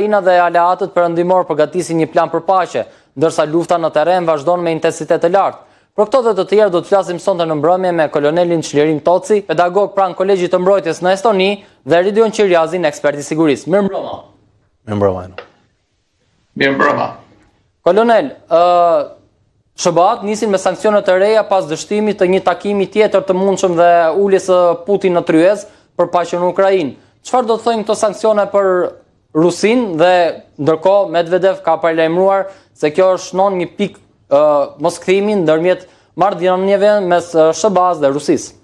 Ukraina dhe aleatët perëndimor përgatisin një plan për paqe, ndërsa lufta në terren vazhdon me intensitet të lartë. Për këto dhe të tjerë do të flasim sonte në mbrëmje me kolonelin Çlirim Toci, pedagog pranë Kolegjit të Mbrojtjes në Estoni, dhe Ridion Qiriazin, ekspert i sigurisë. Mirëmbrëma. Mirëmbrëma. Mirëmbrëma. Kolonel, SBA-t nisin me sanksionet të reja pas dështimit të një takimi tjetër të mundshëm dhe uljes së Putin në tryez për paqen në Ukrainë. Çfarë do të thojnë këto sanksione për Rusinë dhe ndërkohë Medvedev ka paralajmëruar se kjo shnon një pikë moskthimi ndërmjet marrëdhënieve mes SBA-s dhe Rusisë?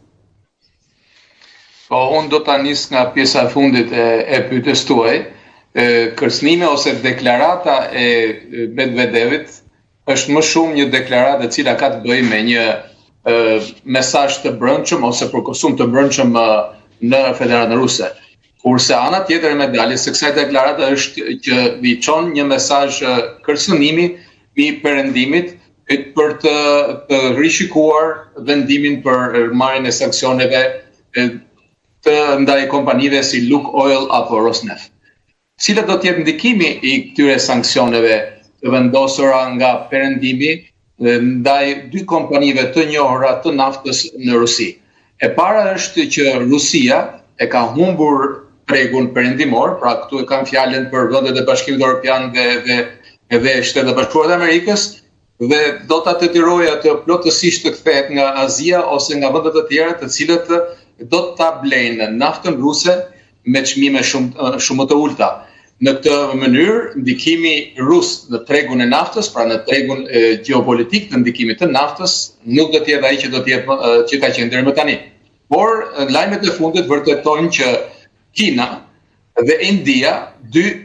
Po, unë do ta nis nga pjesa e fundit e pyetjes tuaj. Kërcënimi ose deklarata e Medvedevit është më shumë një deklaratë e cila ka të bëjë me një mesazh të brendshëm ose përkusum të brendshëm në Federatën Ruse. Kurse ana tjetër e medaljes së kësaj deklarate është që vi çon një mesazh kërcënimi mbi perëndimit për të rishikuar vendimin për marrjen e sanksioneve të ndaj kompanive si Luk Oil apo Rosneft. Cilat do të jetë ndikimi i këtyre sanksioneve të vendosura nga perëndimi ndaj dy kompanive të njohura të naftës në Rusi? E para është që Rusia e ka humbur tregun perëndimor, pra këtu e kam fjalën për vendet e Bashkimit Evropian dhe Shtetet e Bashkuara të Amerikës, dhe do ta detyrojë atë plotësisht të kthehet nga Azia ose nga vende të tjera të cilët do ta blejnë naftën ruse me çmime shumë më të ulta. Në këtë mënyrë, ndikimi rus në tregun e naftës, pra në tregun gjeopolitik të ndikimit të naftës, nuk do të jetë ai që do të jetë që ka qenë deri më tani. Por lajmet e fundit vërtetojnë që Kina dhe India, dy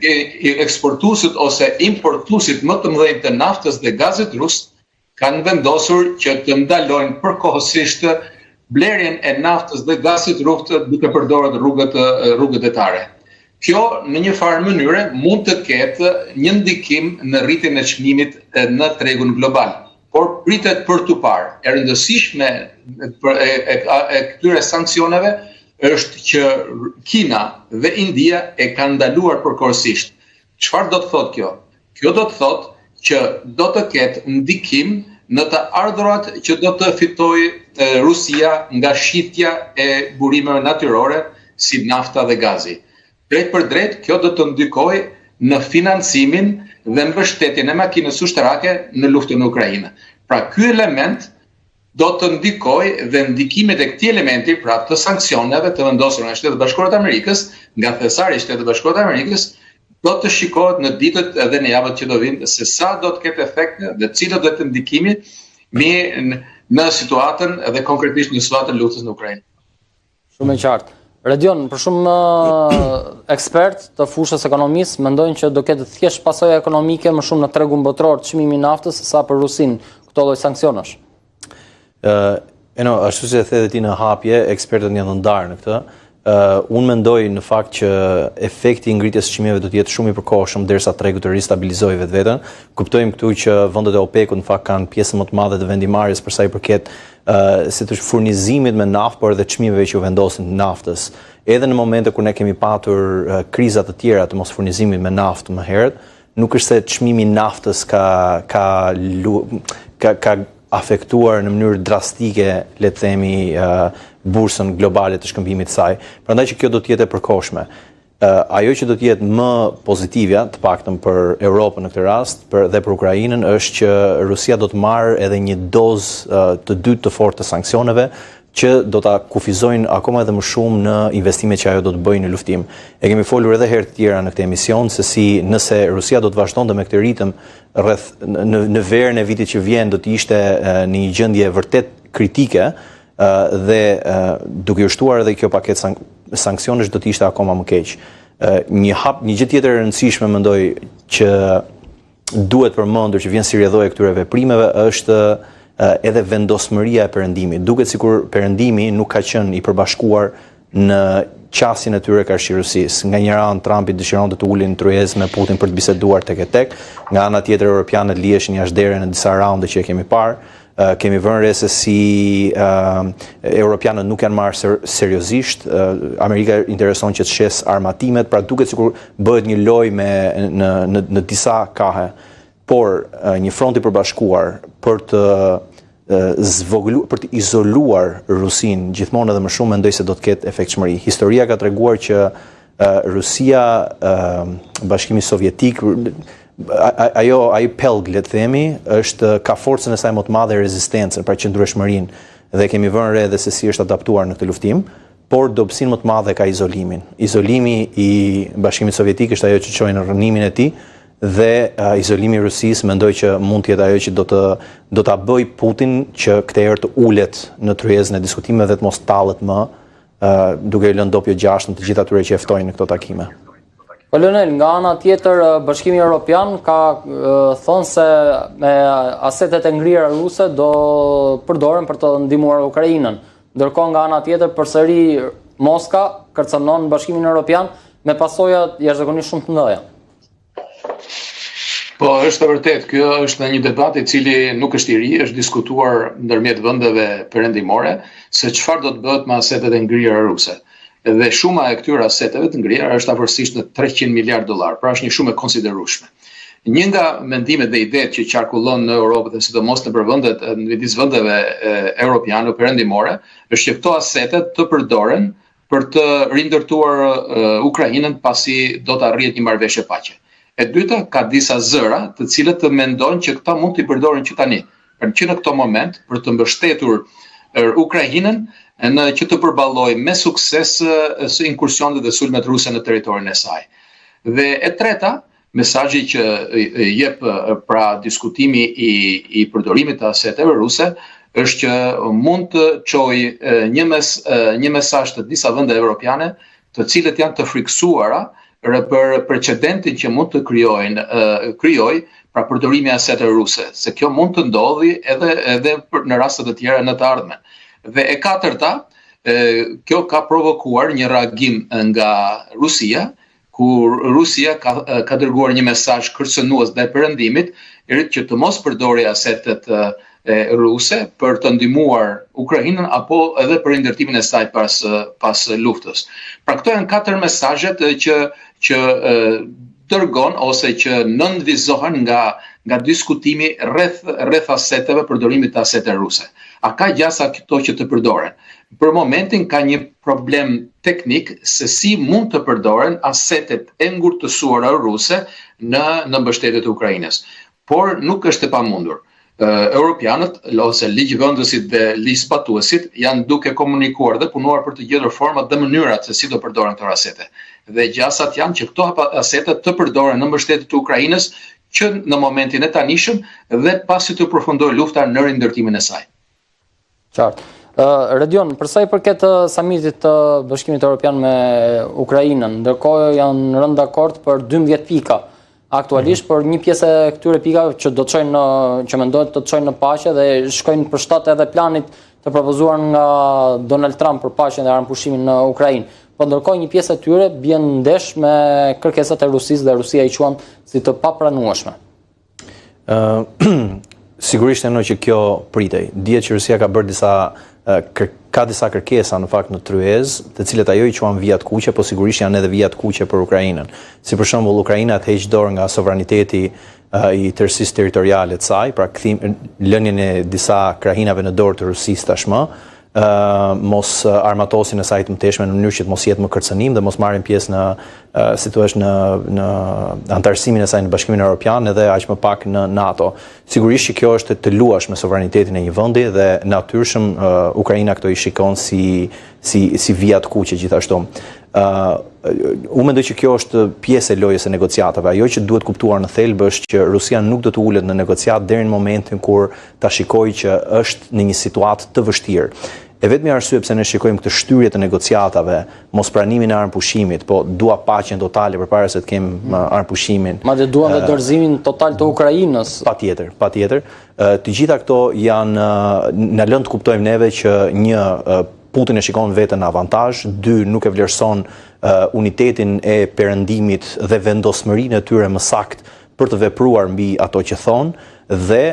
eksportuesit ose importuesit më të mëdhenj të naftës dhe gazit rus, kanë vendosur që të ndalojnë përkohësisht blerjen e naftës dhe gazit rus duke përdorur rrugët detare. Kjo në një farë mënyre mund të ketë një ndikim në rritjen e çmimit në tregun global. Por pritet për tu parë. E rëndësishme e këtyre sanksioneve është që Kina dhe India e kanë ndaluar përkohësisht. Çfarë do të thotë kjo? Kjo do të thotë që do të ketë ndikim në të ardhurat që do të fitojë Rusia nga shitja e burimeve natyrore si nafta dhe gazi. Drejt për drejt, kjo do të ndikojë në financimin dhe mbështetjen e makinës ushtarake në luftën në Ukrainë. Pra ky element do të ndikojë dhe ndikimet e këtij elementi, pra të sanksioneve të vendosura nga Shtetet e Bashkuara të Amerikës, nga thesari i Shtetit të Bashkuara të Amerikës, do të shikohet në ditët dhe në javët që do vinë se sa do të ketë efekt dhe cilët do të ndikimi në situatën dhe konkretisht në situatën e luftës në Ukrainë. Shumë e qartë. Ridion, për shumë ekspert të fushës ekonomisë mendojnë që do ketë thjesht pasoja ekonomike më shumë në tregun botror çmimi i naftës sa për Rusinë këto lloj sanksionesh. Ashtu si e the ti në hapje, ekspertët janë ndarë në këtë. Unë mendoj në fakt që efekti i ngritjes së çmimeve do të jetë shumë i përkohshëm derisa tregu të ristabilizojë vetveten. Kuptojmë këtu që vendet e OPEC-ut në fakt kanë pjesën më të madhe të vendimarrjes për sa i përket si të furnizimit me naftë, por edhe çmimeve që u vendosin naftës. Edhe në momente kur ne kemi patur kriza të tjera të mos furnizimit me naftë më herët, nuk është se çmimi i naftës ka afektuar në mënyrë drastike, le të themi, bursën globale të shkëmbimit të saj. Prandaj që kjo do të jetë e përkohshme. Ajo që do të jetë më pozitivja, të paktën për Europën në këtë rast, dhe për Ukrainën, është që Rusia do të marrë edhe një dozë të dytë të fortë të sanksioneve, që do ta kufizojnë akoma edhe më shumë në investimet që ajo do të bëjë në luftim. E kemi folur edhe herë të tjera në këtë emision se si nëse Rusia do të vazhdonte me këtë ritëm rreth në verën e vitit që vjen do të ishte në një gjendje vërtet kritike dhe duke u shtuar edhe kjo paketë sanksionesh do të ishte akoma më keq. Një gjë tjetër e rëndësishme mendoj që duhet përmendur që vjen si rrjedhoja këtyre veprimeve është edhe vendosmëria e perëndimit. Duket sikur perëndimi nuk ka qenë i përbashkuar në qasjen e tyre karshi Rusisë. Nga njëra anë Trumpi dëshironte të ulin në tryez me Putin për të biseduar tek e tek, nga ana tjetër europianët liheshin jashtë dere në disa raunde që e kemi parë. kemi vënë re se si europianët nuk janë marrë seriozisht. Amerika intereson që të shes armatimet, pra duket sikur bëhet një lojë në disa kahe, por një front i përbashkuar për të për të izoluar Rusin gjithmonë edhe më shumë, mendoj se do të ketë efektshmëri. Historia ka treguar që Rusia, Bashkimi Sovjetik, ai pelg, le të themi, ka forcën e saj më të madhe e rezistencën, pra qëndrueshmërinë, dhe kemi vënë re edhe se si është adaptuar në këtë luftim, por dobësinë më të madhe ka izolimin. Izolimi i Bashkimit Sovjetik është ajo që çojnë rënimin e tij, dhe izolimi i Rusisë mendoj që mund të jetë ajo që do ta bëj Putin që këtë herë të ulet në tryezën e diskutimeve dhe të mos tallet më, duke i lënë dopjo gjashtë në të gjithë atyre që e ftojnë në këto takime. Po Lionel, nga ana tjetër, Bashkimi Evropian ka thonë se me asetet e ngrira ruse do përdoren për të ndihmuar Ukrainën. Ndërkohë nga ana tjetër përsëri Moska kërcënon Bashkimin Evropian me pasoja jashtëzakonisht shumë të mëdha. Po, është e vërtet, kjo është një debat i cili nuk është i ri, është diskutuar ndërmjet vendeve perëndimore se çfarë do të bëhet me asetet e ngrira ruse. Dhe shuma e këtyre aseteve të ngrira është afërsisht në $300 miliard, pra është një shumë e konsiderueshme. Një nga mendimet dhe idetë që qarkullon në Europë dhe sidomos në vendet në midis vendeve europiane perëndimore është që këto asetet të përdoren për të rindërtuar Ukrainën pasi do të arrihet një marrëveshje paqe. E dyta, ka disa zëra të cilët të mendojnë që këta mund t'i përdoren që tani, që në këto moment për të mbështetur Ukrainën në që të përballojë me sukses inkursionet dhe sulmet ruse në territorin e saj. Dhe e treta, mesazhi që jep pra diskutimi i përdorimit të aseteve ruse është që mund të çojë një mesazh të disa vende evropiane, të cilët janë të friksuara për precedentin që mund të krijoj pra përdorimi i aseteve ruse, se kjo mund të ndodhi edhe në raste të tjera në të ardhmen. Dhe e katërta, kjo ka provokuar një reagim nga Rusia, ku Rusia ka dërguar një mesazh kërcënues ndaj perëndimit, që të mos përdori asetet ruse për të ndihmuar Ukrainën apo edhe për rindërtimin e saj pas luftës. Pra këto janë katër mesazhet që dërgon ose që nënvizohen nga diskutimi rreth aseteve, përdorimit të aseteve ruse. A ka gjasa këto që të përdoren? Për momentin ka një problem teknik se si mund të përdoren asetet e ngurtësuara ruse në mbështetjet e Ukrainës. Por nuk është e pamundur. Europianët ose ligjvendësit dhe ligjzbatuesit janë duke komunikuar dhe punuar për të gjetur format dhe mënyrat se si do përdoren këto asete. Dhe gjasat janë që këto asete të përdoren në mbështetje të Ukrainës që në momentin e tanishëm dhe pasi të përfundojë lufta në rindërtimin e saj. Qartë. Redion, përsa i përket samitit të Bashkimit Evropian me Ukrainën, ndërkohë janë rënë dakord për 12 pika. Aktualisht për një pjesë e këtyre pikave që mendohet të çojnë në paqe dhe shkojnë përshtat edhe planit të propozuar nga Donald Trump për paqen dhe armëpushimin në Ukrainë. Po ndërkohë një pjesë e tyre bjen ndesh me kërkesat e Rusisë dhe Rusia i quan si të papranueshme. Sigurisht e që kjo pritej. Dihet që Rusia ka bërë ka disa kërkesa në fakt në tryezë, të cilët ajo i quan vijat kuqe, po sigurisht janë edhe vijat kuqe për Ukrainën. Si për shembull Ukraina të heq dorë nga sovraniteti i tërësisë territoriale të saj, pra lënien e disa krahinave në dorë të Rusisë tashmë, mos armatosin e saj të mëtejshme në mënyrë që të mos jetë më kërcënim dhe mos marrin pjesë në antarësimin e saj në Bashkimin Evropian edhe aq më pak në NATO. Sigurisht që kjo është të luash me sovranitetin e një vendi dhe natyrshëm Ukraina këto i shikon si vijat kuqe gjithashtu. Unë mendoj që kjo është pjesë e lojës së negociatave. Ajo që duhet kuptuar në thelb është që Rusia nuk do të ulet në negociat deri në momentin kur ta shikojë që është në një situatë të vështirë. E vetmi arsye pse ne shikojmë këtë shtyrje të negociatave, mos pranimin e armëpushimit, po dua paqen totale përpara se të kem armëpushimin. Madje duan dhe dorëzimin total të Ukrainës. Patjetër. Të gjitha këto janë na lën të kuptojmë neve që një Putin e shikon veten në avantazh, 2 nuk e vlerëson unitetin e perëndimit dhe vendosmërinë e tyre më sakt për të vepruar mbi ato që thonë dhe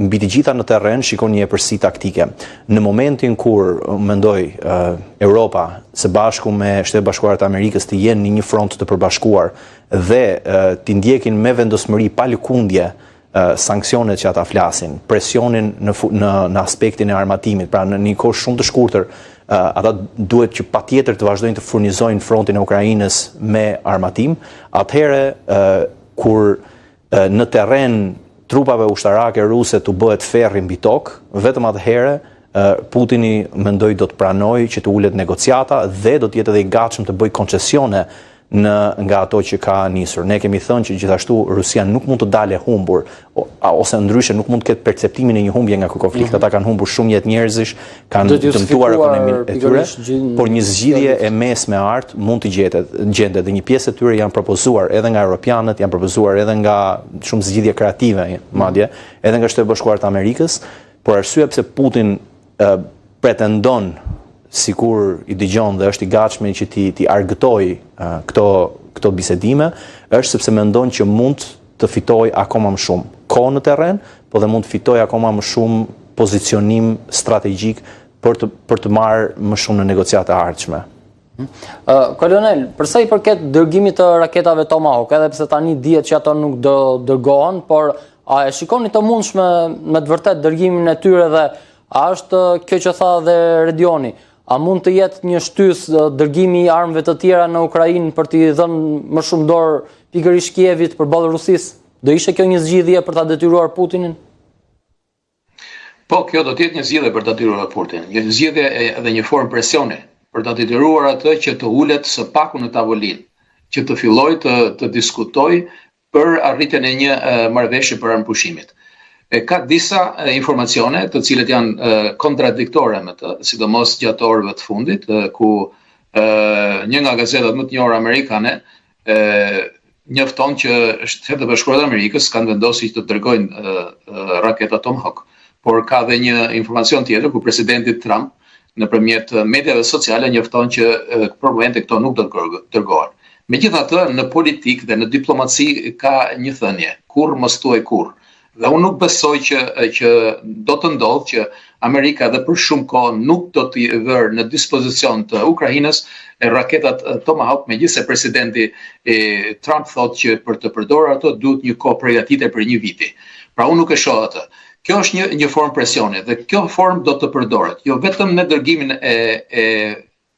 mbi të gjitha në terren shikon një epërsi taktike. Në momentin kur mendoj Europa së bashku me Shtetet Bashkuara të Amerikës të jenë në një front të përbashkuar dhe të ndjekin me vendosmëri pa lëkundje sanksionet që ata flasin, presionin në aspektin e armatimit, pra në një kohë shumë të shkurtër, ata duhet që patjetër të vazhdojnë të furnizojnë frontin e Ukrainës me armatim, atëherë kur në terren trupave ushtarake ruse të bëhet ferri mbi tokë, vetëm atëherë Putini mendoj do të pranojë që të ulet negociata dhe do të jetë edhe i gatshëm të bëjë koncesione nga ato që ka nisur. Ne kemi thënë që gjithashtu Rusia nuk mund të dalë humbur, ose ndryshe nuk mund të ketë perceptimin e një humbje nga ky konflikt. Ata kanë humbur shumë jetë njerëzish, kanë dëmtuar ekonominë e tyre, por një zgjidhje e mesme art mund të gjendet dhe një pjesë e tyre janë propozuar edhe nga europianët, janë propozuar edhe nga shumë zgjidhje kreative madje, edhe nga Shtetet Bashkuara të Amerikës, por arsyeja pse Putin pretendon sikur i dëgjon dhe është i gatshëm që ti argëtoj këto bisedime, është sepse mendon që mund të fitoj akoma më shumë kohë në terren, po dhe mund të fitoj akoma më shumë pozicionim strategjik për të marrë më shumë në negociata e ardhshme. Kolonel, përsa i përket dërgimit të raketave Tomahawk, edhe pse tani dihet që ato nuk do dërgohen, por a e shikoni të mundshme me të vërtet dërgimin e tyre dhe a është kjo që tha dhe Redioni? A mund të jetë një shtys dërgimi i armëve të tjera në Ukrainë për t'i dhënë më shumë dorë pikërisht Kievit përballë Rusisë? Do ishte kjo një zgjidhje për ta detyruar Putinin? Po, kjo do të jetë një zgjidhje për ta detyruar Putinin. Një zgjidhje edhe një formë presioni për ta detyruar atë që të ulet së paku në tavolinë, që të fillojë të diskutojë për arritjen e një marrëveshje për armëpushimit. Ka disa informacione të cilët janë kontradiktore me të, sidomos gjatë orëve të fundit, ku një nga gazetat më të njohura amerikane njofton që Shtetet Bashkuara të Amerikës kanë vendosur të dërgojnë raketa Tomahawk, por ka dhe një informacion tjetër ku presidenti Trump nëpërmjet mediave sociale njofton që për momente këto nuk do të dërgohen. Megjithatë, në politikë dhe në diplomaci ka një thënie, kurrë mos thuaj kurrë. Dhe unë nuk besoj që do të ndodhë që Amerika dhe për shumë kohë nuk do t'i vërë në dispozicion të Ukrainës raketat Tomahawk, megjithëse presidenti Trump thotë që për të përdorur ato duhet një kohë përgatitur për një viti. Pra unë nuk e shoh atë. Kjo është një formë presioni dhe kjo formë do të përdoret, jo vetëm në dërgimin e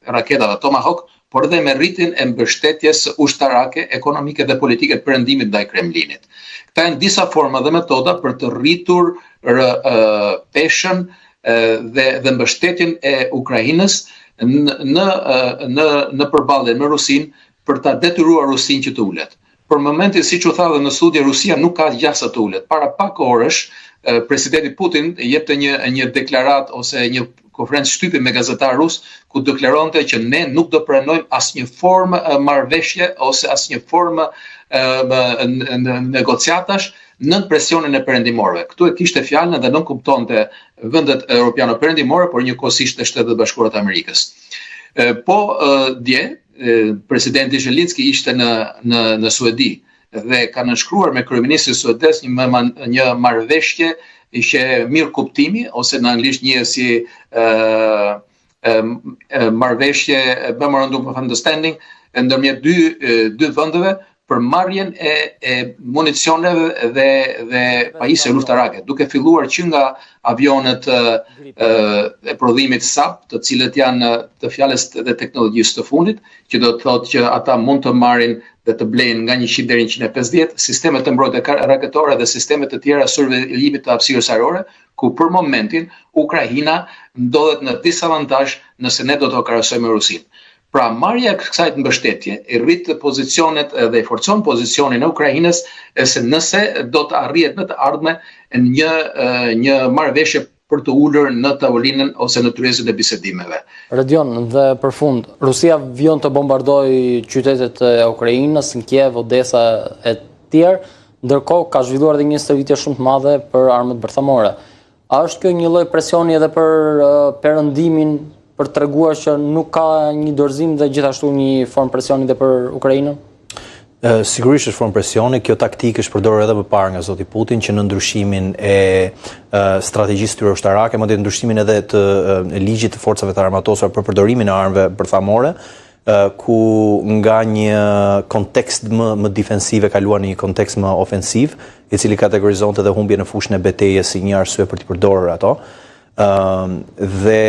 raketave Tomahawk, por edhe me rritjen e mbështetjes ushtarake, ekonomike dhe politike të perëndimit ndaj Kremlinit. Këta janë disa forma dhe metoda për të rritur peshën dhe mbështetjen e Ukrainës në përballje me Rusinë për ta detyruar Rusinë që të ulet. Për momentin, siç u tha dhe në studio, Rusia nuk ka gjasa të ulet. Para pak orësh, presidenti Putin jepte një deklaratë ose një konferencë shtypi me gazetar rus ku deklaronte që ne nuk do pranojmë asnjë formë marrëveshje ose asnjë formë negociatash nën presionin e perëndimorëve. Këtu e kishte fjalën dhe nuk kuptonte vendet europiane perëndimore, por njëkohësisht e Shtetet Bashkuara të Amerikës. Po dje presidenti Zelensky ishte në Suedi dhe ka nënshkruar me kryeministrin suedez një marrëveshje ishte mirë kuptimi, ose në anglisht njihet si marrëveshje Memorandum of Understanding ndërmjet dy vendeve për marrjen e municioneve dhe pajisjeve luftarake, duke filluar që nga avionet e prodhimit SAP, të cilët janë të fjalës dhe teknologjisë të fundit, që do të thotë që ata mund të marrin dhe të blejnë nga 100 deri 150, sistemet të mbrojtje raketore dhe sistemet të tjera survelimit të hapësirës ajrore, ku për momentin Ukraina ndodhet në disavantazh nëse ne do të krahasojmë me Rusinë. Pra, marrja e kësaj mbështetje i rrit pozicionet dhe i forcon pozicionin e Ukrainës se nëse do të arrihet në të ardhmen një marrëveshje për të ulur në tavolinën ose në tryezën e bisedimeve. Redion, dhe për fund, Rusia vjen të bombardojë qytetet e Ukrainës, në Kiev, Odesa e tjerë, ndërkohë ka zhvilluar edhe një stërvitje shumë të madhe për armët bërthamore. A është kjo një lloj presioni edhe për perëndimin, për treguar që nuk ka një dorëzim dhe gjithashtu një formë presioni dhe për Ukrainën? Sigurisht është formë presioni, kjo taktikë është përdorur edhe më parë nga zoti Putin që në ndryshimin e strategjisë tyre ushtarake, madje ndryshimin edhe të ligjit të forcave të armatosura për përdorimin e armëve bërthamore, ku nga një kontekst më defensiv kaluan në një kontekst më ofensiv, i cili kategorizonte edhe humbje në fushën e betejës si një arsye për të përdorur ato. Dhe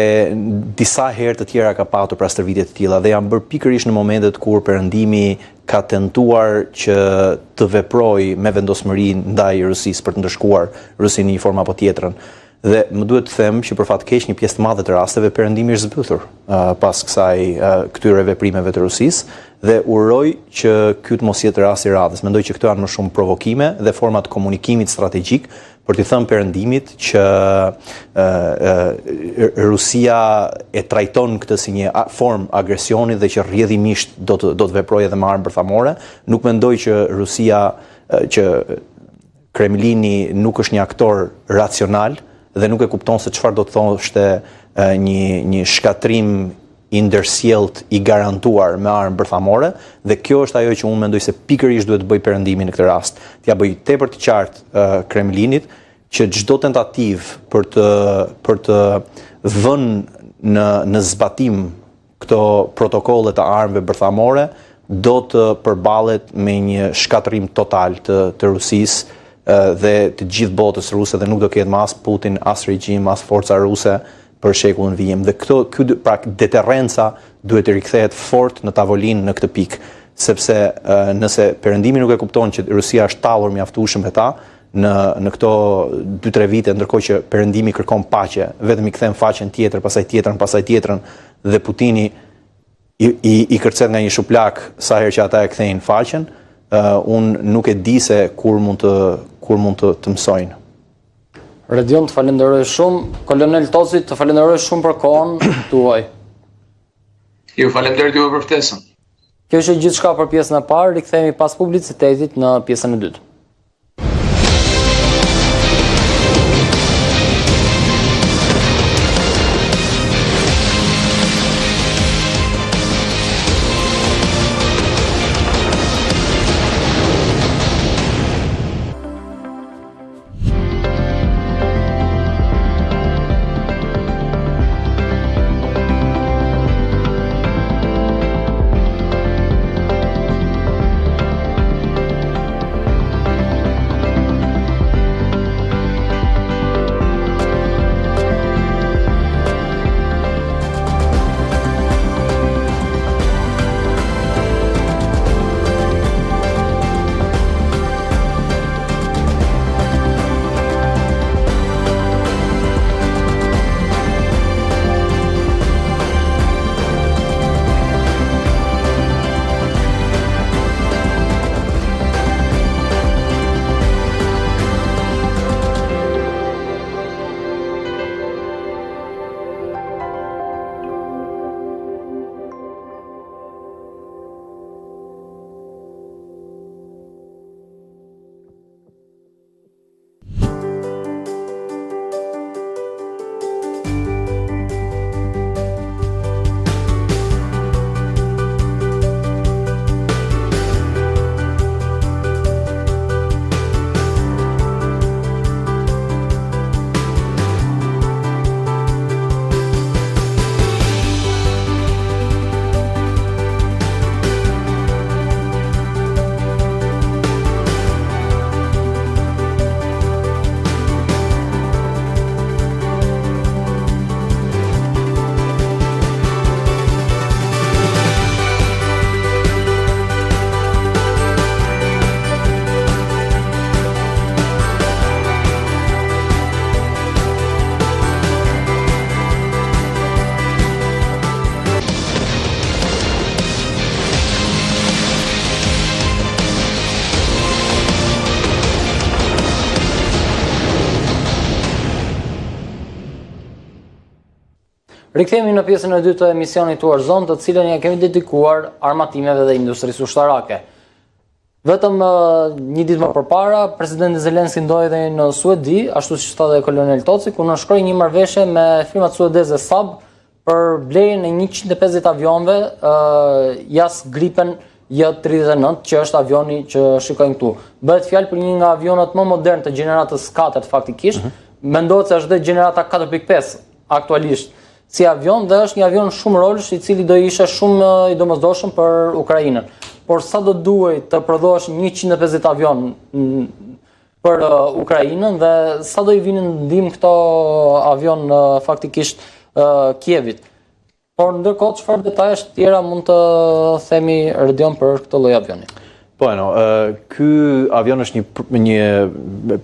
disa herë të tjera ka patur pra stërvitje të tilla dhe janë bërë pikërisht në momentet kur Perëndimi ka tentuar që të veprojë me vendosmëri ndaj Rusisë për të ndëshkuar Rusinë në një formë apo tjetrën. Dhe më duhet të them që për fat keq një pjesë të madhe të rasteve Perëndimi është zbytur pas kësaj këtyre veprimeve të Rusisë dhe uroj që ky të mos jetë rasti i radhës. Mendoj që këto janë më shumë provokime dhe forma të komunikimit strategjik për t'i thënë Perëndimit që Rusia e trajton këtë si një formë agresioni dhe që rrjedhimisht do të veprojë edhe me armë bërthamore. Nuk mendoj që Rusia, që Kremlini nuk është një aktor racional dhe nuk e kupton se çfarë do të thoshte një shkatrim i ndërsjellët i garantuar me armë bërthamore dhe kjo është ajo që unë mendoj se pikërisht duhet të bëj Perëndimi në këtë rast. T'ja bëj tepër të qartë Kremlinit që çdo tentativë për të vënë në zbatim këto protokolle të armëve bërthamore do të përballet me një shkatërim total të Rusisë dhe të gjithë botës ruse dhe nuk do ketë as Putin, as regjim, as forca ruse për shekullin vijim. Dhe pra deterrenca duhet të rikthehet fort në tavolinë në këtë pikë, sepse nëse Perëndimi nuk e kupton që Rusia është tallur mjaftueshëm me ta në këto 2-3 vite, ndërkohë që Perëndimi kërkon paqe, vetëm i kthen faqen tjetër, pastaj tjetrën dhe Putini i kërcet nga një shuplak sa herë që ata e kthejnë faqen, unë nuk e di se kur mund të mësojnë. Redion, të falenderoj shumë. Kolonel Toci, të falenderoj shumë për kohën tuaj. Ju falenderoj juve për ftesën. Kjo është gjithçka për pjesën e parë, rikthehemi pas publicitetit në pjesën e dytë. Rikthehemi në pjesën e dytë të emisionit Tuar Zone, të cilën ja kemi dedikuar armatimeve dhe industrisë ushtarake. Vetëm një ditë më përpara, presidenti Zelenski ndodhej edhe në Suedi, ashtu siç tha dhe kolonel Toci, ku nënshkroi një marrëveshje me firmat suedeze Saab për blerjen e 150 avionëve jas Gripen J39, që është avioni që shikojmë këtu. Bëhet fjalë për një nga avionat më modern të gjeneratës 4 faktikisht. Mendohet se është dhe gjenerata 4.5 aktualisht si avion dhe është një avion shumë rolësh i cili do ishte shumë i domosdoshëm për Ukrainën. Por sa do duhej të prodhohesh 150 avion për Ukrainën dhe sa do i vinin ndihmë këto avion faktikisht Kievit. Por ndërkohë çfarë detajesh tjera mund të themi Redion për këtë lloj avioni? Po, ky avion është një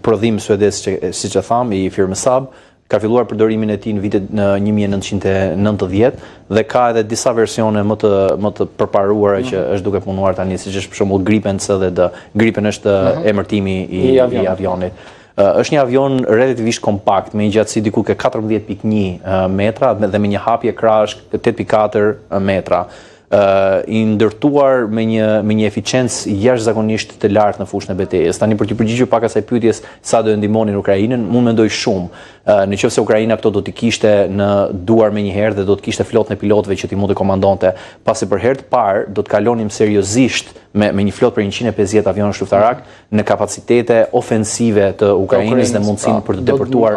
prodhim suedez, siç e tham, i firmës Saab. Ka filluar përdorimin e tij në vitet në 1990 dhe ka edhe disa versione më të përparuara që është duke punuar tani, siç është për shembull Gripen C dhe D. Gripen është emërtimi i avionit. Është një avion relativisht kompakt, me një gjatësi diku ke 14.1 metra dhe me një hapje krash 8.4 metra. I ndërtuar me një eficiencë jashtëzakonisht të lartë në fushën e betejës. Tani për të përgjigjur pak asaj pyetjes sa do e ndihmonin Ukrainën, unë mendoj shumë. Nëse Ukraina këto do t'i kishte në duar menjëherë dhe do të kishte flotën e pilotëve që ti mund të komandonte, pasi për herë të parë do të kalonim seriozisht me një flotë për 150 avionësh luftarak në kapacitete ofensive të Ukrainës dhe mundësinë për të depërtuar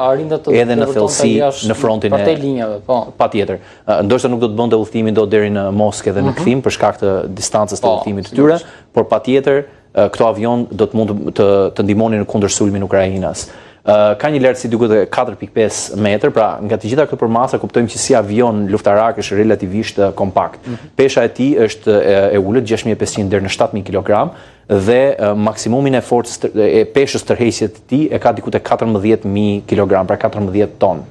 edhe në thellësi në frontin e linjave, po. Patjetër. Ndoshta nuk do të bënte udhëtimin dot deri në Moskë dhe në kthim për shkak të distancës të udhëtimit të tyre, por patjetër këto avion do të mund të ndihmonin në kundër sulmin Ukrainës. Ka një lartësi diku te 4.5 metër, pra nga të gjitha këto përmasa kuptojmë që si avion luftarak është relativisht kompakt. Pesha e tij është e ulët 6500 deri në 7000 kg dhe maksimumin e forcës e peshës tërheqëse të tij e ka diku te 14000 kg, pra 14 ton.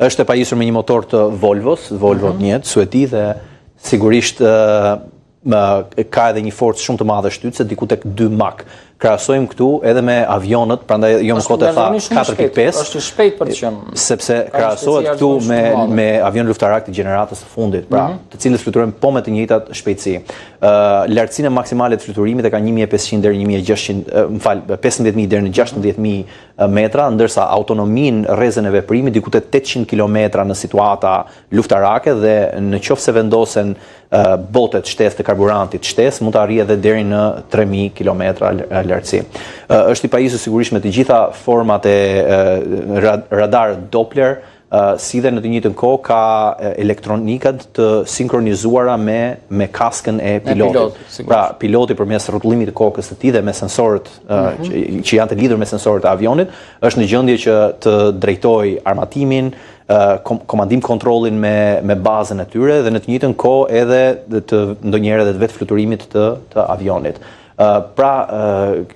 Është e pajisur me një motor të Volvo 1, suedi dhe sigurisht ka edhe një forcë shumë të madhe shtytse diku tek 2 Mach. Krahasojmë këtu edhe me avionët, prandaj jo më kote tha 4.5. Është shpejt për të qenë. Sepse krahasohet këtu me avion luftarak të gjeneratës së fundit, pra, të cilët fluturojnë po me të njëjtat shpejtësi. Lartësinë maksimale të fluturimit e ka 1500 deri 15000 deri në 16000 metra, ndërsa autonominë rrezën e veprimit diku te 800 km në situata luftarake dhe në qoftë se vendosen botet shtesë të karburantit shtesë mund të arrijë edhe deri në 3000 km lartësi. Është i pajisur sigurisht me të gjitha format e radar Doppler, si dhe në të njëjtën kohë ka elektronikat të sinkronizuara me kaskën e pilotit. Pra, piloti përmes rrotullimit të kokës së tij dhe me sensorët që janë të lidhur me sensorët e avionit, është në gjendje që të drejtojë armatimin, komandim kontrollin me bazën e tyre dhe në të njëjtën kohë edhe ndonjëherë edhe të vetë fluturimit të avionit. Pra,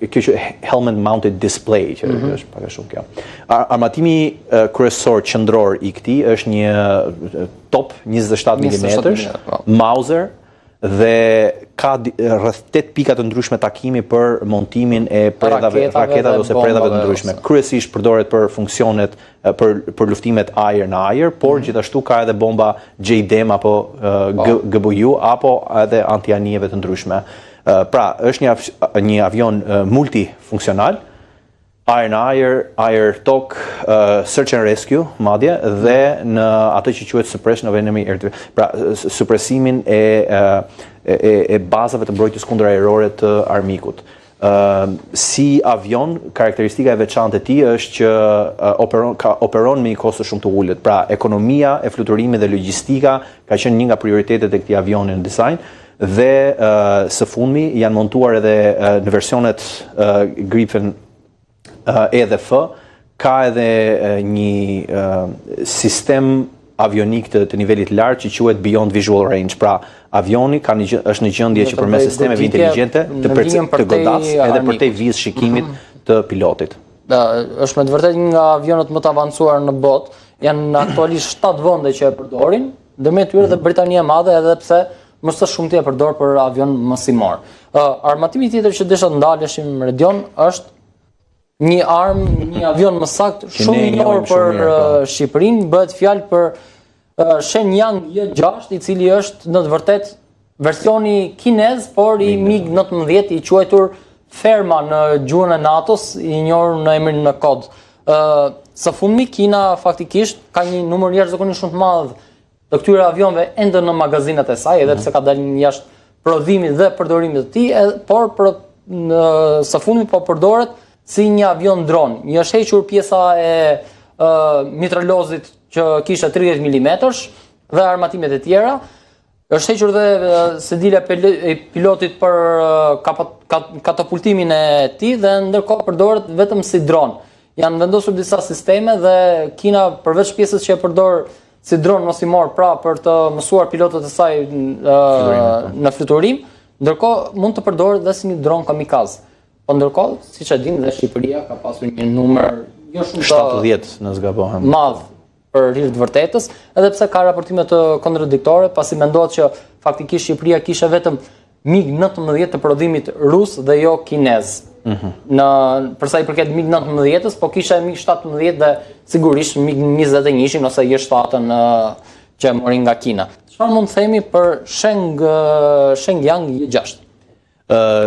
kjo që helmet mounted display, që është pak a shumë kjo. Armatimi kryesor qendror i këtij është një top 27 mm Mauser dhe ka rreth 8 pika të ndryshme takimi për montimin e raketave ose predave të ndryshme. Kryesisht përdoret për funksionet për luftimet ajër në ajër, por gjithashtu ka edhe bomba JDAM apo GBU apo edhe antianijeve të ndryshme. Pra, është një avion multifunksional, ajër në ajër, ajër tok, search and rescue, madje, dhe në atë që quhet suppression of enemy air defense. Pra, supresimin e bazave të mbrojtjes kundër ajrore të armikut. Si avion, karakteristika e veçantë e tij është që operon me një kosto shumë të ulët. Pra, ekonomia e fluturimit dhe logjistika ka qenë një nga prioritetet e këtij avioni në dizajn. Dhe së fundmi janë montuar edhe në versionet Gripen E dhe F, ka edhe një sistem avionik të nivelit lartë që quhet Beyond Visual Range. Pra, avioni është në gjendje që përmes sistemeve inteligjente të godas edhe përtej vizë shikimit të pilotit. Është me të vërtetë një nga avionët më të avancuar në botë, janë aktualisht 7 vende që e përdorin, ndërmjet tyre dhe Britania e Madhe, edhe pse më së shumti e përdor për avion mësimor. Armatimi tjetër që desha ndaleshim Redion është një armë, një avion më saktë, shumë i njohur për Shqipërinë, bëhet fjalë për Shenyang J6, i cili është në të vërtetë versioni kinez, por i MiG-19 i quajtur Ferma në gjuhën e NATO-s, i njohur në emrin në kod. Së fundmi Kina faktikisht ka një numër jashtëzakonisht shumë të madh të këtyre avionëve ende në magazinat e saj, edhe pse ka dalë jashtë prodhimit dhe përdorimit të tij, por së fundmi po përdoret si një avion dron. I është hequr pjesa e mitraillozit që kishte 30 mm dhe armatimet e tjera. Është hequr dhe sedila e pilotit për katapultimin e tij dhe ndërkohë përdoret vetëm si dron. Janë vendosur disa sisteme dhe Kina përveç pjesës që e përdor si dron mosimor për të mësuar pilotët e saj në fluturim, ndërkohë mund të përdoret dhe si një dron kamikaz. Po ndërkohë, siç e dimë, dhe Shqipëria ka pasur një numër jo shumë 70 në zgabohem. Madh për hir të vërtetës, edhe pse ka raportime të kontradiktore, pasi mendohet që faktikisht Shqipëria kishte vetëm MiG-19 të prodhimit rus dhe jo kinez. Për sa i përket MiG-19-s, po kishte MiG-17 dhe sigurisht MiG-21 ose J-7 që mori nga Kina. Çfarë mund të themi për Shenyang J-6?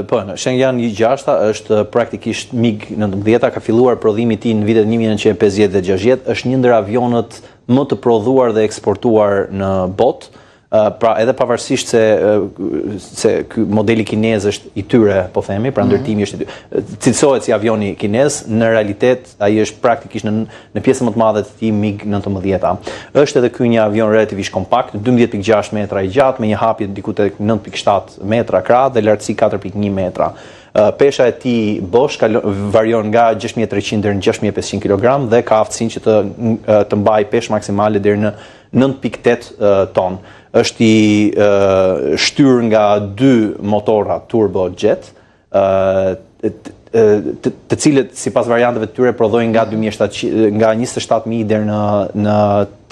Po, Shenyang J-6 është praktikisht MiG-19, ka filluar prodhimi i tij në vitet 1950 dhe 60, është një ndër avionët më të prodhuar dhe eksportuar në botë. Pra edhe pavarësisht se ky modeli kinez është i tyre, po themi, pra ndërtimi është i tyre, cilësohet si avioni kinez, në realitet ai është praktikisht në pjesën më të madhe të tij MiG-19. Është edhe ky një avion relativisht kompakt, 12.6 metra i gjatë, me një hapje diku tek 9.7 metra krah dhe lartësi 4.1 metra. Pesha e tij bosh varion nga 6300 deri në 6500 kg dhe ka aftësinë që të mbajë peshë maksimale deri në 9.8 ton. Është i shtyr nga 2 motora turbojet, të cilët sipas varianteve të tyre prodhojnë nga 27.000 deri në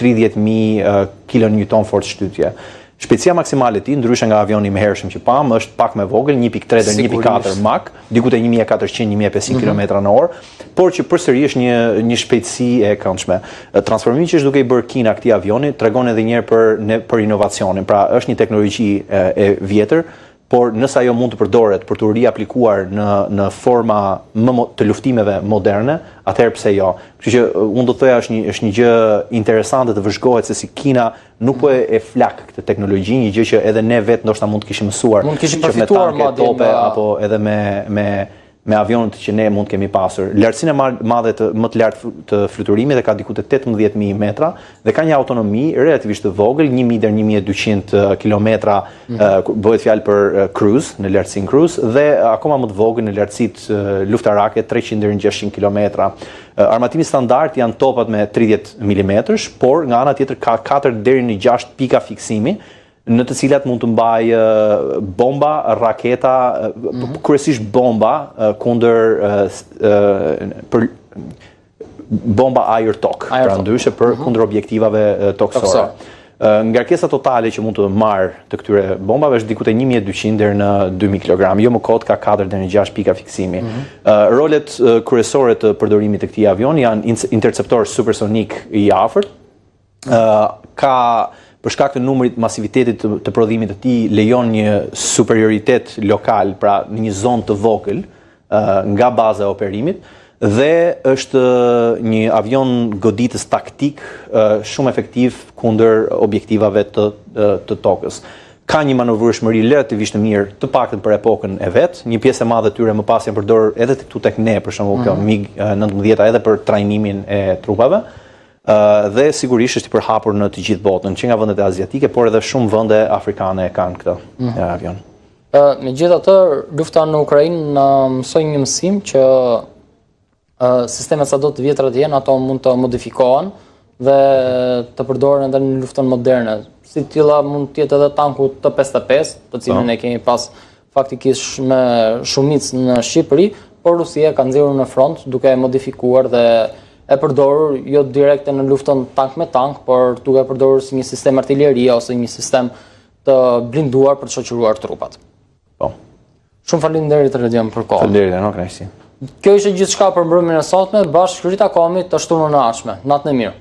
30.000 kN forcë shtytje. Shpejtësia maksimale e tij, ndryshe nga avioni i mëhershëm që pam, është pak më vogël, 1.3 deri 1.4 Mach, diku te 1400-1500 km/h, por që përsëri është një shpejtësi e këndshme. Transformimi që është duke i bërë Kina këtij avioni tregon edhe një herë për inovacionin. Pra është një teknologji e vjetër, por nëse ajo mund të përdoret për të riaplikuar në forma të luftimeve moderne, atëherë pse jo. Kështu që unë do të thoya është një gjë interesante të vëzhgohet se si Kina nuk po e flak këtë teknologji, një gjë që edhe ne vetë ndoshta mund të kishim mësuar, mund të kishim përfituar me tope apo edhe me avionët që ne mund kemi pasur. Lartësinë e madhe më të lartë të fluturimit e ka diku te 18.000 metra dhe ka një autonomi relativisht të vogël, 1000 deri 1200 kilometra, bëhet fjalë për cruise, në lartësinë cruise dhe akoma më të vogël në lartësitë luftarake 300 deri në 600 kilometra. Armatimi standard janë topat me 30 mm, por nga ana tjetër ka 4 deri në 6 pika fiksimi, në të cilat mund të mbajë bomba, raketa, kryesisht bomba kundër për bomba air-tok, pra ndryshe për kundër objektivave toksore. Ngarkesa totale që mund të marrë të këtyre bombave është diku te 1200 deri në 2000 kg, jo më kot ka 4 deri në 6 pika fiksimi. Rolet kryesore të përdorimit të këtij avioni janë interceptor supersonik i afërt, ka për shkak të numrit masivitetit të prodhimit të tij lejon një superioritet lokal, pra në një zonë të vogël nga baza e operimit dhe është një avion goditës taktik shumë efektiv kundër objektivave të tokës. Ka një manovrueshmëri relativisht të mirë, të paktën për epokën e vet. Një pjesë e madhe tyre më pas janë përdorur edhe këtu tek ne, për shembull kjo MiG-19 edhe për trajnimin e trupave. Dhe sigurisht është i përhapur në të gjithë botën, që nga vendet aziatike, por edhe shumë vende afrikane kanë këtë avion. Megjithatë, lufta në Ukrainë na mësoi një mësim që sistemet sado të vjetra të jenë, ato mund të modifikohen dhe të përdoren edhe në luftën moderne. Si tilla mund të jetë edhe tanku T-55, të cilin ne kemi pas faktikisht me shumicë në Shqipëri, por Rusia ka nxjerrur në front duke modifikuar dhe e përdorur jo direkte në luftën tank me tank, por duke përdorur si një sistem artillerie ose një sistem të blinduar për të shoqëruar trupat. Po. Shumë faleminderit Redion për kohën. Faleminderit, no, kënaqësi. Kjo ishte gjithçka për mbrëmjen e sotme, bashkë ritakohemi të shtunën e ardhshme. Natën e mirë.